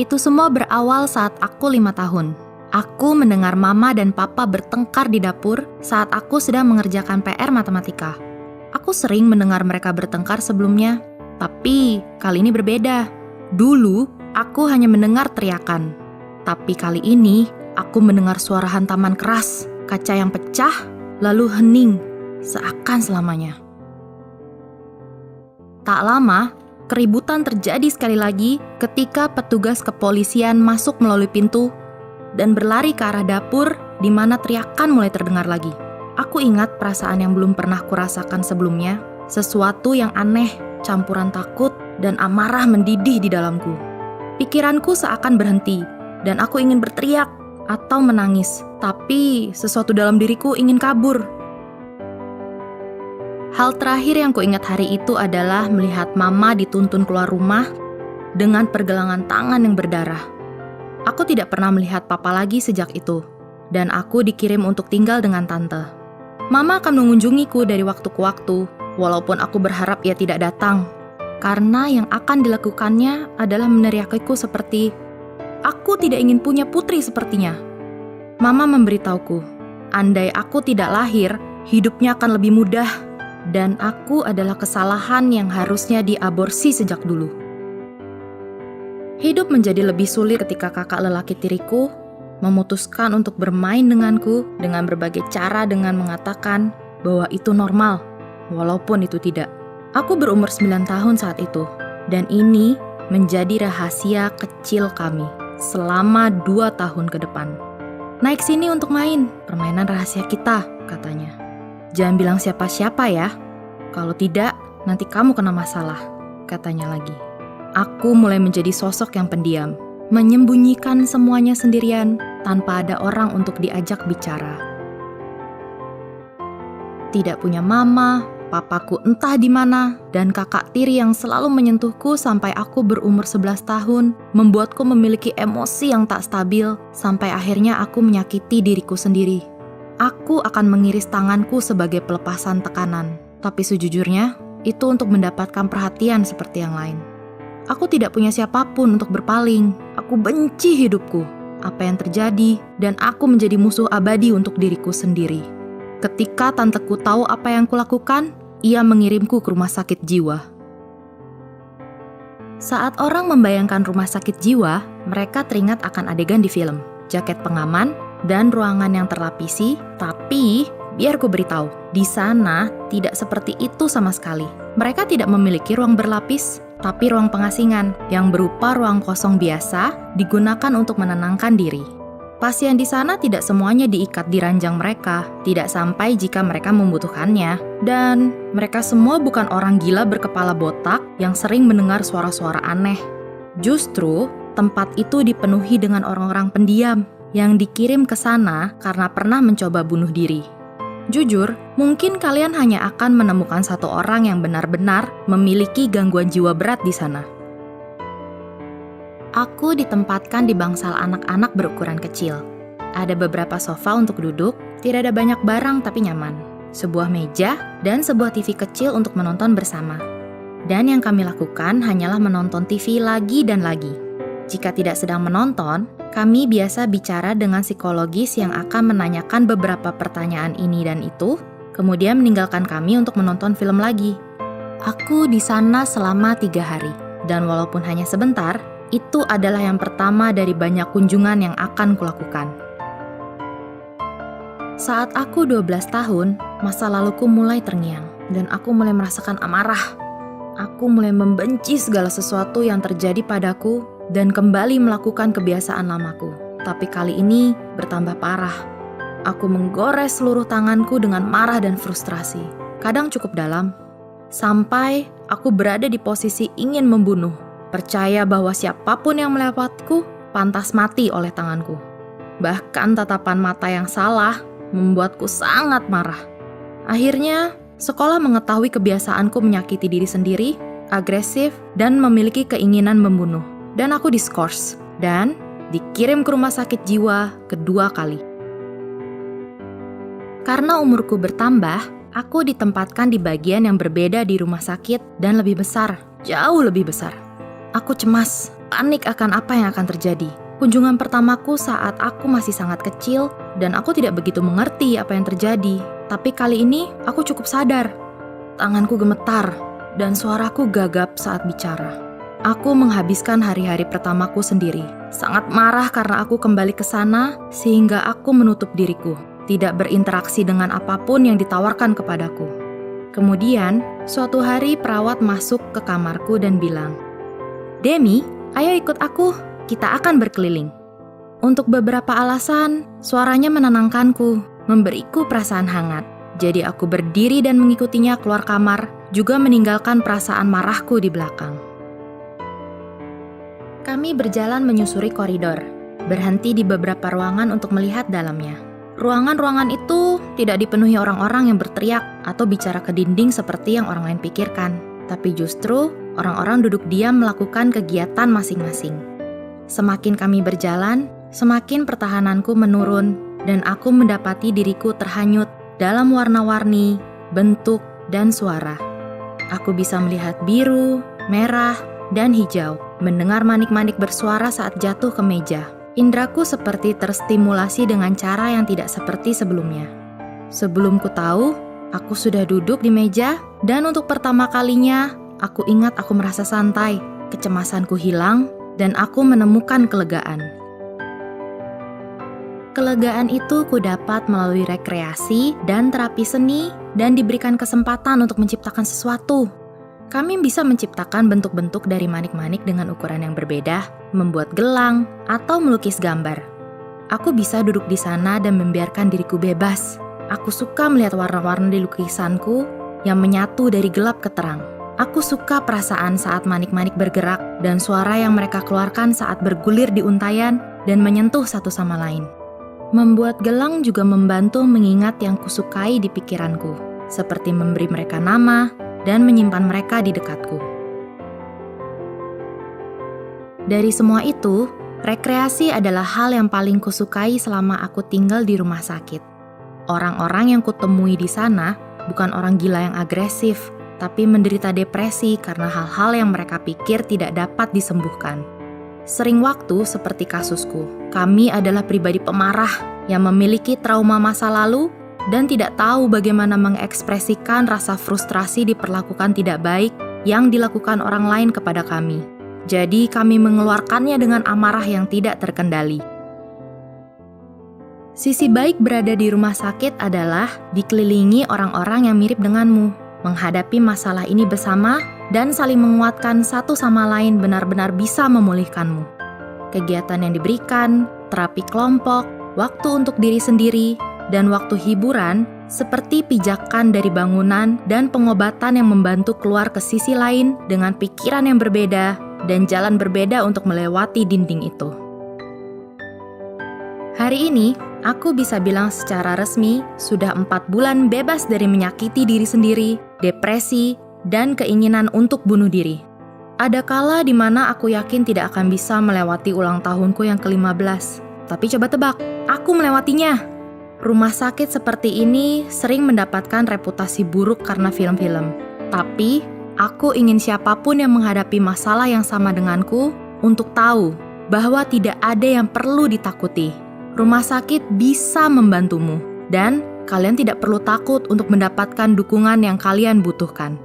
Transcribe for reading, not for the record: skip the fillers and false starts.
Itu semua berawal saat aku 5 tahun. Aku mendengar mama dan papa bertengkar di dapur saat aku sedang mengerjakan PR matematika. Aku sering mendengar mereka bertengkar sebelumnya, tapi kali ini berbeda. Dulu, aku hanya mendengar teriakan. Tapi kali ini, aku mendengar suara hantaman keras, kaca yang pecah, lalu hening, seakan selamanya. Tak lama, keributan terjadi sekali lagi ketika petugas kepolisian masuk melalui pintu dan berlari ke arah dapur di mana teriakan mulai terdengar lagi. Aku ingat perasaan yang belum pernah kurasakan sebelumnya, sesuatu yang aneh, campuran takut dan amarah mendidih di dalamku. Pikiranku seakan berhenti dan aku ingin berteriak atau menangis, tapi sesuatu dalam diriku ingin kabur. Hal terakhir yang kuingat hari itu adalah melihat mama dituntun keluar rumah dengan pergelangan tangan yang berdarah. Aku tidak pernah melihat papa lagi sejak itu, dan aku dikirim untuk tinggal dengan tante. Mama akan mengunjungiku dari waktu ke waktu, walaupun aku berharap ia tidak datang, karena yang akan dilakukannya adalah meneriakiku seperti, "Aku tidak ingin punya putri sepertinya." Mama memberitahuku, andai aku tidak lahir, hidupnya akan lebih mudah, dan aku adalah kesalahan yang harusnya diaborsi sejak dulu. Hidup menjadi lebih sulit ketika kakak lelaki tiriku memutuskan untuk bermain denganku dengan berbagai cara dengan mengatakan bahwa itu normal, walaupun itu tidak. Aku berumur 9 tahun saat itu, dan ini menjadi rahasia kecil kami selama 2 tahun ke depan. "Naik sini untuk main, permainan rahasia kita," katanya. "Jangan bilang siapa-siapa ya. Kalau tidak, nanti kamu kena masalah," katanya lagi. Aku mulai menjadi sosok yang pendiam, menyembunyikan semuanya sendirian tanpa ada orang untuk diajak bicara. Tidak punya mama, papaku entah di mana, dan kakak tiri yang selalu menyentuhku sampai aku berumur 11 tahun, membuatku memiliki emosi yang tak stabil sampai akhirnya aku menyakiti diriku sendiri. Aku akan mengiris tanganku sebagai pelepasan tekanan, tapi sejujurnya, itu untuk mendapatkan perhatian seperti yang lain. Aku tidak punya siapapun untuk berpaling. Aku benci hidupku, apa yang terjadi, dan aku menjadi musuh abadi untuk diriku sendiri. Ketika tanteku tahu apa yang kulakukan, ia mengirimku ke rumah sakit jiwa. Saat orang membayangkan rumah sakit jiwa, mereka teringat akan adegan di film, jaket pengaman, dan ruangan yang terlapisi, tapi biar ku beritahu, di sana tidak seperti itu sama sekali. Mereka tidak memiliki ruang berlapis, tapi ruang pengasingan yang berupa ruang kosong biasa digunakan untuk menenangkan diri. Pasien di sana tidak semuanya diikat di ranjang mereka, tidak sampai jika mereka membutuhkannya. Dan mereka semua bukan orang gila berkepala botak yang sering mendengar suara-suara aneh. Justru, tempat itu dipenuhi dengan orang-orang pendiam yang dikirim ke sana karena pernah mencoba bunuh diri. Jujur, mungkin kalian hanya akan menemukan satu orang yang benar-benar memiliki gangguan jiwa berat di sana. Aku ditempatkan di bangsal anak-anak berukuran kecil. Ada beberapa sofa untuk duduk, tidak ada banyak barang tapi nyaman. Sebuah meja dan sebuah TV kecil untuk menonton bersama. Dan yang kami lakukan hanyalah menonton TV lagi dan lagi. Jika tidak sedang menonton, kami biasa bicara dengan psikologis yang akan menanyakan beberapa pertanyaan ini dan itu, kemudian meninggalkan kami untuk menonton film lagi. Aku di sana selama 3 hari, dan walaupun hanya sebentar, itu adalah yang pertama dari banyak kunjungan yang akan kulakukan. Saat aku 12 tahun, masa laluku mulai terngiang, dan aku mulai merasakan amarah. Aku mulai membenci segala sesuatu yang terjadi padaku, dan kembali melakukan kebiasaan lamaku. Tapi kali ini bertambah parah. Aku menggores seluruh tanganku dengan marah dan frustrasi. Kadang cukup dalam. Sampai aku berada di posisi ingin membunuh. Percaya bahwa siapapun yang melewatku pantas mati oleh tanganku. Bahkan tatapan mata yang salah membuatku sangat marah. Akhirnya, sekolah mengetahui kebiasaanku menyakiti diri sendiri, agresif, dan memiliki keinginan membunuh. Dan aku diskors, dan dikirim ke rumah sakit jiwa kedua kali. Karena umurku bertambah, aku ditempatkan di bagian yang berbeda di rumah sakit dan lebih besar, jauh lebih besar. Aku cemas, panik akan apa yang akan terjadi. Kunjungan pertamaku saat aku masih sangat kecil dan aku tidak begitu mengerti apa yang terjadi. Tapi kali ini aku cukup sadar. Tanganku gemetar dan suaraku gagap saat bicara. Aku menghabiskan hari-hari pertamaku sendiri. Sangat marah karena aku kembali ke sana sehingga aku menutup diriku. Tidak berinteraksi dengan apapun yang ditawarkan kepadaku. Kemudian, suatu hari perawat masuk ke kamarku dan bilang, "Demi, ayo ikut aku, kita akan berkeliling." Untuk beberapa alasan, suaranya menenangkanku, memberiku perasaan hangat. Jadi aku berdiri dan mengikutinya keluar kamar, juga meninggalkan perasaan marahku di belakang. Kami berjalan menyusuri koridor, berhenti di beberapa ruangan untuk melihat dalamnya. Ruangan-ruangan itu tidak dipenuhi orang-orang yang berteriak atau bicara ke dinding seperti yang orang lain pikirkan. Tapi justru orang-orang duduk diam melakukan kegiatan masing-masing. Semakin kami berjalan, semakin pertahananku menurun dan aku mendapati diriku terhanyut dalam warna-warni, bentuk, dan suara. Aku bisa melihat biru, merah, dan hijau, mendengar manik-manik bersuara saat jatuh ke meja. Indraku seperti terstimulasi dengan cara yang tidak seperti sebelumnya. Sebelum ku tahu, aku sudah duduk di meja dan untuk pertama kalinya, aku ingat aku merasa santai, kecemasanku hilang, dan aku menemukan kelegaan. Kelegaan itu ku dapat melalui rekreasi dan terapi seni dan diberikan kesempatan untuk menciptakan sesuatu. Kami bisa menciptakan bentuk-bentuk dari manik-manik dengan ukuran yang berbeda, membuat gelang, atau melukis gambar. Aku bisa duduk di sana dan membiarkan diriku bebas. Aku suka melihat warna-warna di lukisanku yang menyatu dari gelap ke terang. Aku suka perasaan saat manik-manik bergerak dan suara yang mereka keluarkan saat bergulir di untayan dan menyentuh satu sama lain. Membuat gelang juga membantu mengingat yang kusukai di pikiranku, seperti memberi mereka nama dan menyimpan mereka di dekatku. Dari semua itu, rekreasi adalah hal yang paling kusukai selama aku tinggal di rumah sakit. Orang-orang yang kutemui di sana bukan orang gila yang agresif, tapi menderita depresi karena hal-hal yang mereka pikir tidak dapat disembuhkan. Sering waktu seperti kasusku, kami adalah pribadi pemarah yang memiliki trauma masa lalu dan tidak tahu bagaimana mengekspresikan rasa frustrasi diperlakukan tidak baik yang dilakukan orang lain kepada kami. Jadi kami mengeluarkannya dengan amarah yang tidak terkendali. Sisi baik berada di rumah sakit adalah dikelilingi orang-orang yang mirip denganmu, menghadapi masalah ini bersama dan saling menguatkan satu sama lain benar-benar bisa memulihkanmu. Kegiatan yang diberikan, terapi kelompok, waktu untuk diri sendiri, dan waktu hiburan seperti pijakan dari bangunan dan pengobatan yang membantu keluar ke sisi lain dengan pikiran yang berbeda dan jalan berbeda untuk melewati dinding itu. Hari ini, aku bisa bilang secara resmi sudah 4 bulan bebas dari menyakiti diri sendiri, depresi, dan keinginan untuk bunuh diri. Ada kala di mana aku yakin tidak akan bisa melewati ulang tahunku yang ke-15. Tapi coba tebak, aku melewatinya. Rumah sakit seperti ini sering mendapatkan reputasi buruk karena film-film. Tapi, aku ingin siapapun yang menghadapi masalah yang sama denganku untuk tahu bahwa tidak ada yang perlu ditakuti. Rumah sakit bisa membantumu, dan kalian tidak perlu takut untuk mendapatkan dukungan yang kalian butuhkan.